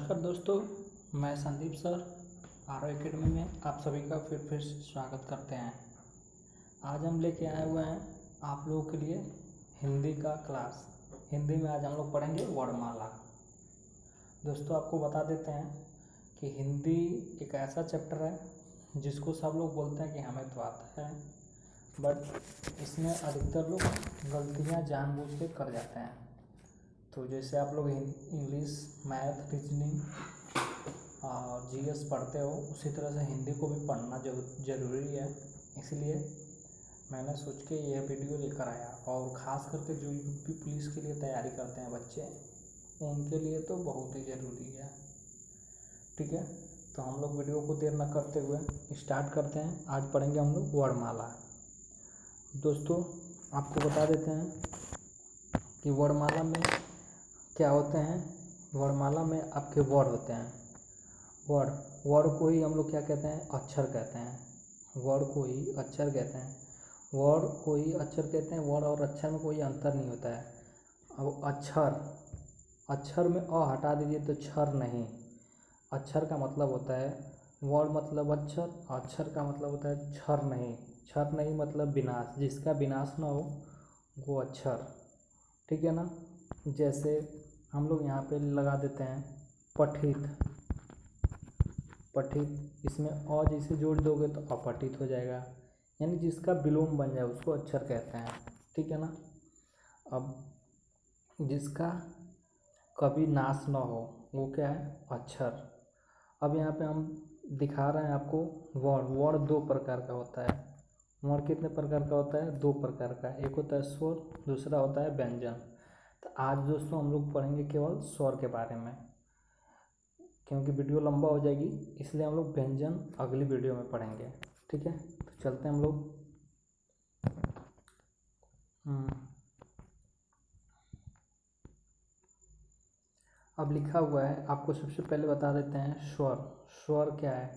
नमस्कार दोस्तों, मैं संदीप सर आर एकेडमी में आप सभी का फिर से स्वागत करते हैं। आज हम लेके आए हुए हैं आप लोगों के लिए हिंदी का क्लास। हिंदी में आज हम लोग पढ़ेंगे वर्णमाला। दोस्तों, आपको बता देते हैं कि हिंदी एक ऐसा चैप्टर है जिसको सब लोग बोलते हैं कि हमें तो आता है, बट इसमें अधिकतर लोग गलतियाँ जानबूझ के कर जाते हैं। तो जैसे आप लोग इंग्लिश, मैथ, रीजनिंग और जीएस पढ़ते हो, उसी तरह से हिंदी को भी पढ़ना ज़रूरी है। इसलिए मैंने सोच के यह वीडियो लेकर आया। और ख़ास करके जो यूपी पुलिस के लिए तैयारी करते हैं बच्चे, उनके लिए तो बहुत ही ज़रूरी है। ठीक है, तो हम लोग वीडियो को देर न करते हुए स्टार्ट करते हैं। आज पढ़ेंगे हम लोग वर्णमाला। दोस्तों, आपको बता देते हैं कि वर्णमाला में क्या होते हैं। वर्णमाला में आपके वर्ड होते हैं। वर्ड को ही हम लोग क्या कहते हैं, अक्षर कहते हैं। वर्ड को ही अक्षर कहते हैं। वर्ड को ही अक्षर कहते हैं। वर्ड और अक्षर में कोई अंतर नहीं होता है। अब अक्षर में अ हटा दीजिए तो क्षर नहीं। अक्षर का मतलब होता है, वर्ड मतलब अक्षर, अक्षर का मतलब होता है क्षर नहीं। क्षर नहीं मतलब विनाश, जिसका विनाश ना हो वो अक्षर। ठीक है ना। जैसे हम लोग यहाँ पे लगा देते हैं पठित। इसमें अ जिसे जोड़ दोगे तो अपठित हो जाएगा, यानी जिसका विलोम बन जाए उसको अक्षर कहते हैं। ठीक है ना। अब जिसका कभी नाश ना हो वो क्या है, अक्षर। अब यहाँ पे हम दिखा रहे हैं आपको वर्ड दो प्रकार का होता है। वर्ड कितने प्रकार का होता है, दो प्रकार का। एक होता है स्वर, दूसरा होता है व्यंजन। तो आज दोस्तों हम लोग पढ़ेंगे केवल स्वर के बारे में, क्योंकि वीडियो लंबा हो जाएगी, इसलिए हम लोग व्यंजन अगली वीडियो में पढ़ेंगे। ठीक है, तो चलते हैं हम लोग। अब लिखा हुआ है, आपको सबसे पहले बता देते हैं स्वर क्या है।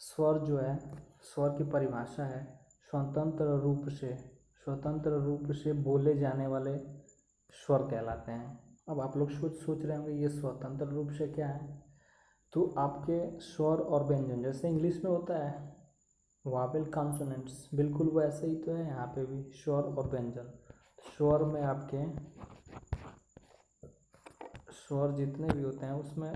स्वर जो है, स्वर की परिभाषा है स्वतंत्र रूप से बोले जाने वाले स्वर कहलाते हैं। अब आप लोग सोच रहे होंगे ये स्वतंत्र रूप से क्या है। तो आपके स्वर और व्यंजन जैसे इंग्लिश में होता है वावेल कॉन्सोनेंट्स, बिल्कुल वैसे ही तो है यहाँ पे भी स्वर और व्यंजन। स्वर में आपके स्वर जितने भी होते हैं उसमें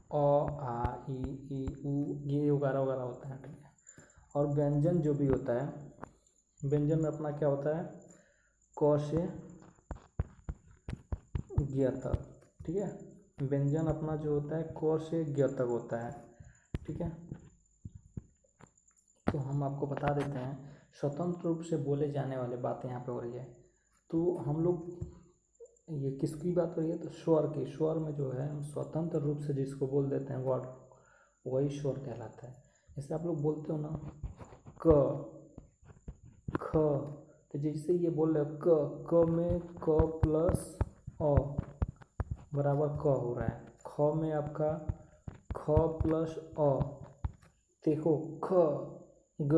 अ, आ, ई, उ ये वगैरह वगैरह होता है। ठीक है। और व्यंजन जो भी होता है, व्यंजन में अपना क्या होता है, क से ज्ञ तक। ठीक है, व्यंजन अपना जो होता है क से ज्ञ तक होता है। ठीक है, तो हम आपको बता देते हैं स्वतंत्र रूप से बोले जाने वाले बातें यहाँ पे हो रही है। तो हम लोग ये किसकी बात हो रही है, तो स्वर की। स्वर में जो है हम स्वतंत्र रूप से जिसको बोल देते हैं वर्ड, वही स्वर कहलाता है। जैसे आप लोग बोलते हो ना क ख, तो जैसे ये बोल रहे हो क में क प्लस अ बराबर क हो रहा है। ख में आपका ख प्लस अ, देखो ख ग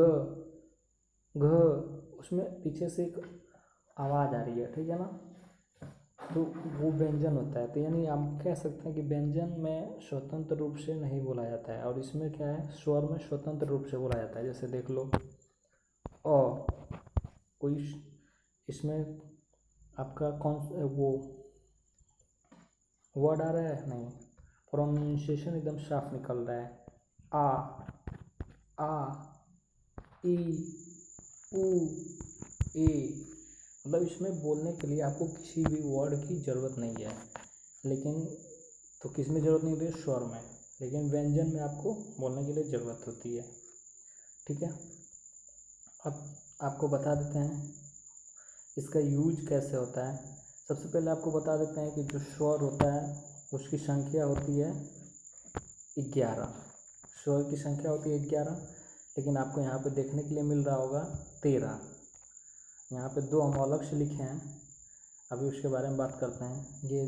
घ, उसमें पीछे से एक आवाज़ आ रही है। ठीक है ना, तो वो व्यंजन होता है। तो यानी आप कह सकते हैं कि व्यंजन में स्वतंत्र रूप से नहीं बोला जाता है, और इसमें क्या है, स्वर में स्वतंत्र रूप से बोला जाता है। जैसे देख लो अ, कोई इसमें आपका कौन वो वर्ड आ रहा है, नहीं, प्रोनाउंसिएशन एकदम साफ निकल रहा है। आ ई उ ए, मतलब इसमें बोलने के लिए आपको किसी भी वर्ड की ज़रूरत नहीं है। लेकिन तो किस में ज़रूरत नहीं होती है, स्वर में। लेकिन व्यंजन में आपको बोलने के लिए ज़रूरत होती है। ठीक है, अब आपको बता देते हैं इसका यूज कैसे होता है। सबसे पहले आपको बता देते हैं कि जो स्वर होता है उसकी संख्या होती है 11। स्वर की संख्या होती है 11, लेकिन आपको यहाँ पे देखने के लिए मिल रहा होगा 13। यहाँ पे दो हम अलग से लिखे हैं, अभी उसके बारे में बात करते हैं। ये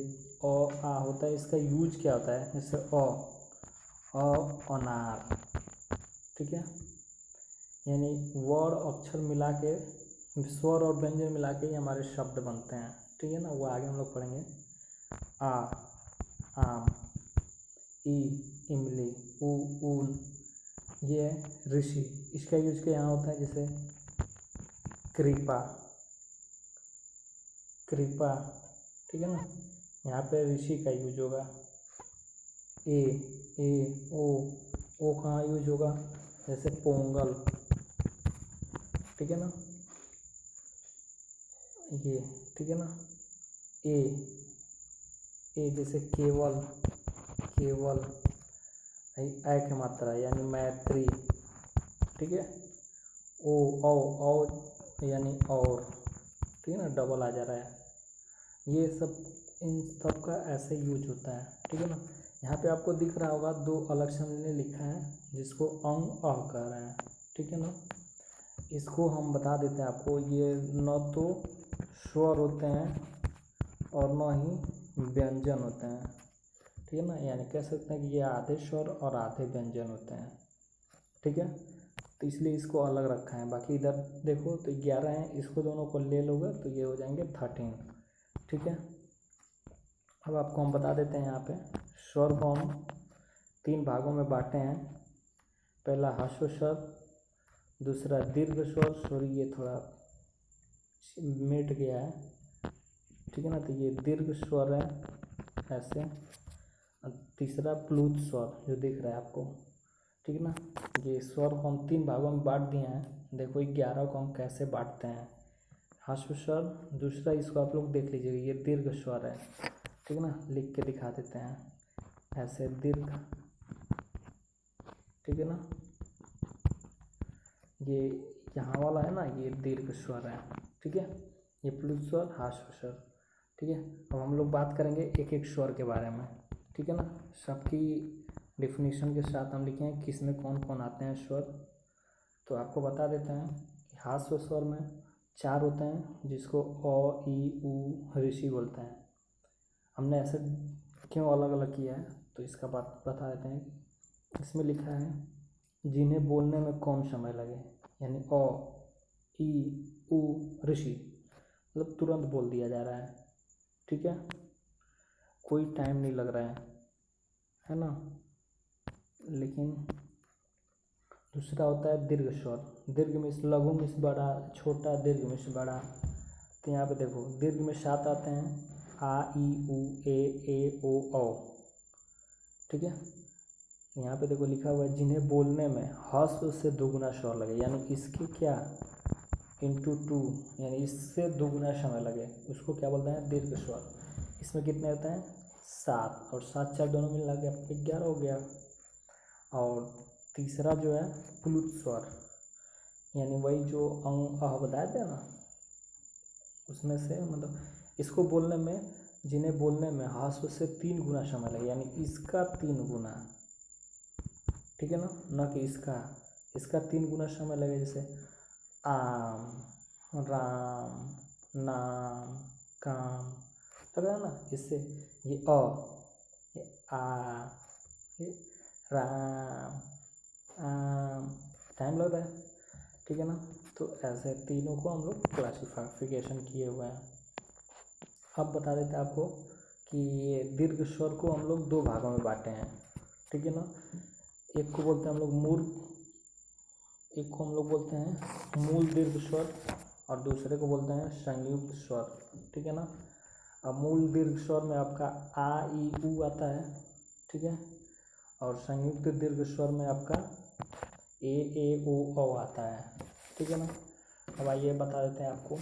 अ आ होता है, इसका यूज क्या होता है, जैसे अनार। ठीक है, यानी वर्ड अक्षर मिला के, स्वर और व्यंजन मिला के ही हमारे शब्द बनते हैं। ठीक है ना, वो आगे हम लोग पढ़ेंगे। आम, ई इमली, ऊ ऊन, ये है ऋषि। इसका यूज क्या यहाँ होता है, जैसे कृपा, कृपा, ठीक है ना, यहाँ पे ऋषि का यूज होगा। ए ओ कहाँ यूज होगा, जैसे पोंगल, ठीक है ना, ये, ठीक है ना। ए जैसे केवल, केवल, ऐ की मात्रा यानी मैत्री, ठीक है। ओ यानी और, ठीक है ना, डबल आ जा रहा है। ये सब, इन सब का ऐसे यूज होता है, ठीक है ना। यहाँ पे आपको दिख रहा होगा दो अलग से हमने लिखा है जिसको अंग अह कह रहे हैं, ठीक है ना। इसको हम बता देते हैं आपको, ये न तो स्वर होते हैं और न ही व्यंजन होते हैं, ठीक है ना। यानी कह सकते हैं कि ये आधे स्वर और आधे व्यंजन होते हैं, ठीक है। तो इसलिए इसको अलग रखा है। बाकी इधर देखो तो 11 हैं, इसको दोनों को ले लोगे तो ये हो जाएंगे 13, ठीक है। अब आपको हम बता देते हैं यहाँ पे स्वर को हम 3 भागों में बांटे हैं। पहला ह्रस्व स्वर, दूसरा दीर्घ स्वर, सॉरी ये थोड़ा मिट गया है, ठीक है ना, तो ये दीर्घ स्वर है ऐसे। और तीसरा प्लुत स्वर जो दिख रहा है आपको, ठीक है ना। ये स्वर को हम 3 भागों में बांट दिए हैं। देखो 11 को हम कैसे बांटते हैं। ह्रस्व स्वर, दूसरा इसको आप लोग देख लीजिएगा, ये दीर्घ स्वर है, ठीक है ना, लिख के दिखा देते हैं ऐसे, दीर्घ, ठीक है ना। ये यहाँ वाला है ना, ये दीर्घ स्वर है, ठीक है। ये प्लुत स्वर, ह्रस्व स्वर, ठीक है। अब हम लोग बात करेंगे एक एक स्वर के बारे में, ठीक है ना। सबकी डिफिनीशन के साथ हम लिखे हैं किस में कौन कौन आते हैं स्वर। तो आपको बता देते हैं कि ह्रस्व स्वर में 4 होते हैं जिसको अ, ई, उ, ऋषि बोलते हैं। हमने ऐसे क्यों अलग अलग किया है तो इसका बात बता देते हैं। इसमें लिखा है जिन्हें बोलने में कम समय लगे, यानी अ, ई, उ, ऋषि, मतलब तुरंत बोल दिया जा रहा है, ठीक है, कोई टाइम नहीं लग रहा है ना। लेकिन दूसरा होता है दीर्घ स्वर। दीर्घ में लघु में बड़ा, छोटा, दीर्घ में बड़ा। तो यहाँ पे देखो दीर्घ में 7 आते हैं, आ, ई, उ, ए, ओ, औ, ठीक है। यहाँ पे देखो लिखा हुआ है जिन्हें बोलने में ह्रस्व से दुगुना स्वर लगे, यानी इसके क्या इंटू 2, यानी इससे दुगुना समय लगे, उसको क्या बोलते हैं, दीर्घ स्वर। इसमें कितने होते हैं, 7, और 7 4 दोनों मिला के आपको 11 हो गया। और तीसरा जो है प्लुत स्वर, यानी वही जो अंग अह बताए थे ना, उसमें से मतलब इसको बोलने में, जिन्हें बोलने में ह्रस्व से 3 गुना समय लगे, यानी इसका 3 गुना, ठीक है ना, न कि इसका 3 गुना समय लगे। जैसे आम, राम, नाम, काम, लग रहा है ना, इससे ये अ, ये आ, ये राम, आम, टाइम लग रहा है, ठीक है ना। तो ऐसे तीनों को हम लोग क्लासिफिकेशन किए हुए हैं। अब बता देते हैं आपको कि ये दीर्घ स्वर को हम लोग 2 भागों में बांटे हैं, ठीक है ना। एक को बोलते हैं हम लोग मूल, एक को हम लोग बोलते हैं मूल दीर्घ स्वर, और दूसरे को बोलते हैं संयुक्त स्वर, ठीक है ना। अब मूल दीर्घ स्वर में आपका आ, ई, उ आता है, ठीक है, और संयुक्त दीर्घ स्वर में आपका ए, ओ, औ आता है, ठीक है ना। अब आइए बता देते हैं आपको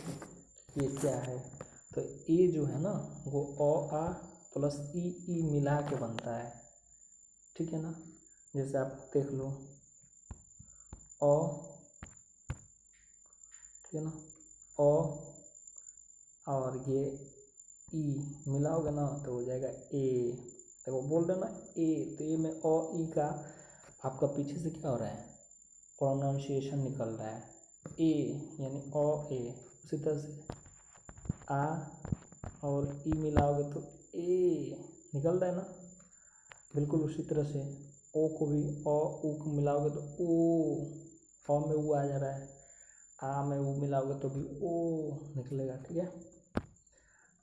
ये क्या है। तो ए जो है ना वो अ, आ प्लस ई मिला के बनता है, ठीक है ना। जैसे आप देख लो अ, ठीक है ना, अ और ये ई मिलाओगे ना तो हो जाएगा ए। देखो बोल रहे ना ए, तो ए में अ, ई का आपका पीछे से क्या हो रहा है, प्रोनाउंसिएशन निकल रहा है, ए यानी अ, ए। उसी तरह से आ और ई मिलाओगे तो ए निकल रहा है ना, बिल्कुल उसी तरह से ओ को भी अ, उ को मिलाओगे तो ओ, अ में उ आ जा रहा है, आ में उ मिलाओगे तो भी ओ निकलेगा, ठीक है।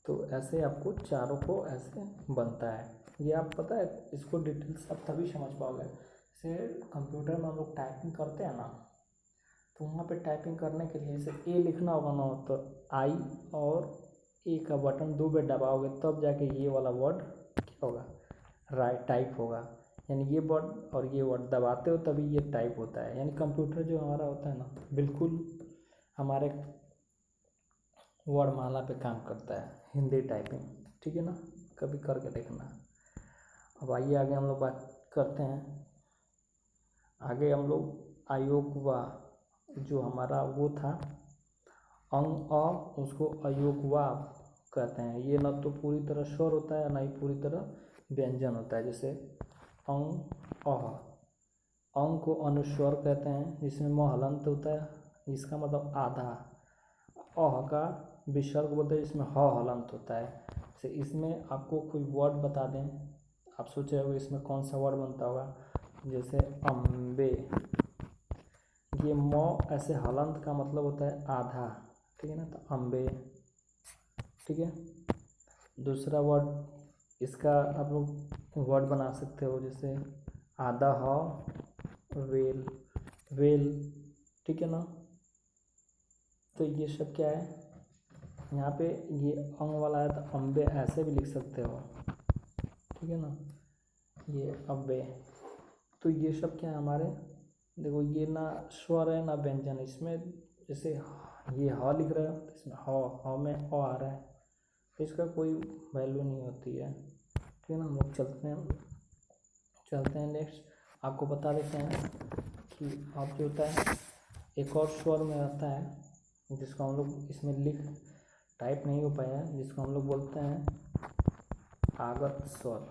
तो ऐसे आपको चारों को ऐसे बनता है। ये आप पता है इसको डिटेल्स आप तभी समझ पाओगे। जैसे कंप्यूटर में हम लोग टाइपिंग करते हैं ना, तो वहाँ पे टाइपिंग करने के लिए जैसे ए लिखना होगा ना, तो आई और ए का बटन 2 बार दबाओगे तब जाके ये वाला वर्ड क्या होगा, राइट टाइप होगा। यानी ये वर्ड और ये वर्ड दबाते हो तभी ये टाइप होता है। यानी कंप्यूटर जो हमारा होता है ना, बिल्कुल हमारे वर्णमाला पे काम करता है, हिंदी टाइपिंग। ठीक है ना, कभी करके देखना। अब आइए आगे हम लोग बात करते हैं। आगे हम लोग अयोग वा, जो हमारा वो था अंग अ, उसको अयोग वा कहते हैं। ये ना तो पूरी तरह स्वर होता है ना ही पूरी तरह व्यंजन होता है। जैसे अंग अह, अंग को अनुस्वर कहते हैं जिसमें म हलंत होता है, इसका मतलब आधा। अह का विसर्ग बोलते हैं जिसमें ह हलंत होता है। जैसे इसमें आपको कोई वर्ड बता दें, आप सोच रहे हो इसमें कौन सा वर्ड बनता होगा, जैसे अम्बे, ये म ऐसे हलंत का मतलब होता है आधा। ठीक है ना, तो अम्बे। ठीक है, दूसरा वर्ड इसका आप लोग वर्ड बना सकते हो, जैसे आधा ह वेल, वेल। ठीक है ना, तो ये सब क्या है, यहाँ पे ये अंग वाला है तो अम्बे ऐसे भी लिख सकते हो। ठीक है ना, ये अम्बे। तो ये सब क्या है हमारे, देखो ये ना स्वर है ना व्यंजन। इसमें जैसे ये ह लिख रहे हो तो इसमें ह में अ आ रहा है, तो इसका कोई वैल्यू नहीं होती है। ठीक है ना, हम लोग चलते हैं नेक्स्ट। आपको बता देते हैं कि अब जो होता है एक और स्वर में आता है जिसको हम लोग इसमें लिख टाइप नहीं हो पाया है, जिसको हम लोग बोलते हैं आगत स्वर,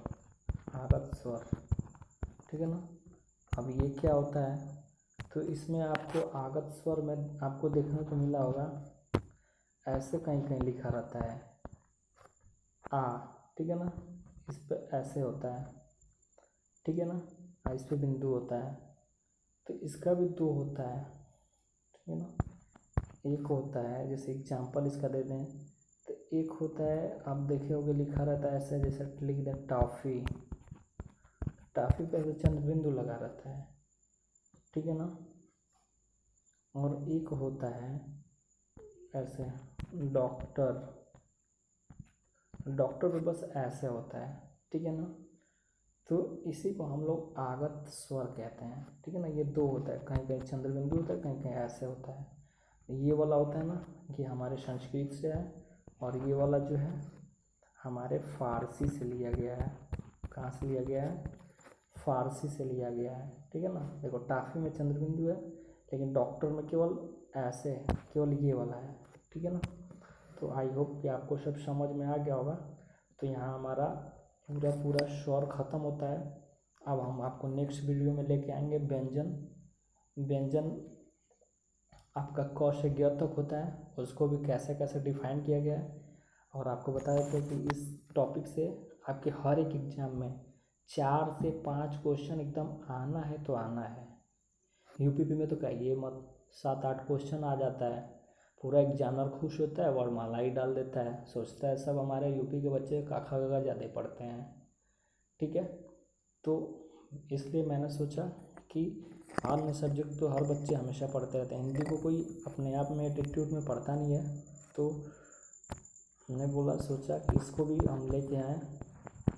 आगत स्वर। ठीक है ना, अब ये क्या होता है, तो इसमें आपको आगत स्वर में आपको देखने को मिला होगा ऐसे कहीं कहीं लिखा रहता है आ। ठीक है ना, इस पे ऐसे होता है। ठीक है ना, इस पे बिंदु होता है, तो इसका भी 2 होता है। ठीक है ना, एक होता है, जैसे एग्जाम्पल इसका दे दें तो एक होता है, आप देखे होगे लिखा रहता है ऐसे, जैसे लिख दें टॉफ़ी, टॉफ़ी पे ऐसे चंद्र बिंदु लगा रहता है। ठीक है ना, और एक होता है ऐसे डॉक्टर, डॉक्टर पे बस ऐसे होता है। ठीक है ना, तो इसी को हम लोग आगत स्वर कहते हैं। ठीक है ना, ये 2 होता है, कहीं कहीं चंद्र बिंदु होता है, कहीं कहीं ऐसे होता है। ये वाला होता है ना, ये हमारे संस्कृत से है, और ये वाला जो है हमारे फारसी से लिया गया है। कहाँ से लिया गया है, फारसी से लिया गया है। ठीक है ना, देखो टाफी में चंद्र बिंदु है, लेकिन डॉक्टर में केवल ऐसे है, केवल ये वाला है। ठीक है ना, तो आई होप कि आपको सब समझ में आ गया होगा। तो यहाँ हमारा पूरा स्वर ख़त्म होता है। अब हम आपको नेक्स्ट वीडियो में लेके आएंगे व्यंजन। व्यंजन आपका क से ग तक होता है, उसको भी कैसे कैसे डिफाइन किया गया है। और आपको बता देते हैं कि इस टॉपिक से आपके हर एक एग्ज़ाम में 4 से 5 क्वेश्चन एकदम आना है तो आना है। यूपीपी में तो कहिए मत, 7-8 क्वेश्चन आ जाता है, पूरा एग्जामिनर खुश होता है, वर्णमाला ही डाल देता है, सोचता है सब हमारे यूपी के बच्चे काखा गगा ज़्यादा पढ़ते हैं। ठीक है, तो इसलिए मैंने सोचा कि अन्य सब्जेक्ट तो हर बच्चे हमेशा पढ़ते रहते हैं, हिंदी को कोई अपने आप में एटीट्यूड में पढ़ता नहीं है, तो हमने बोला सोचा कि इसको भी हम लेके आएँ।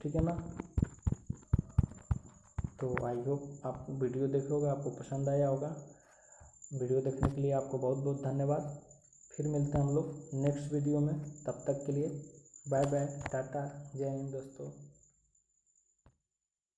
ठीक है ना, तो आई होप आप वीडियो देखे होगा, आपको पसंद आया होगा। वीडियो देखने के लिए आपको बहुत बहुत धन्यवाद। फिर मिलते हैं हम लोग नेक्स्ट वीडियो में, तब तक के लिए बाय बाय, टाटा, जय हिंद दोस्तों।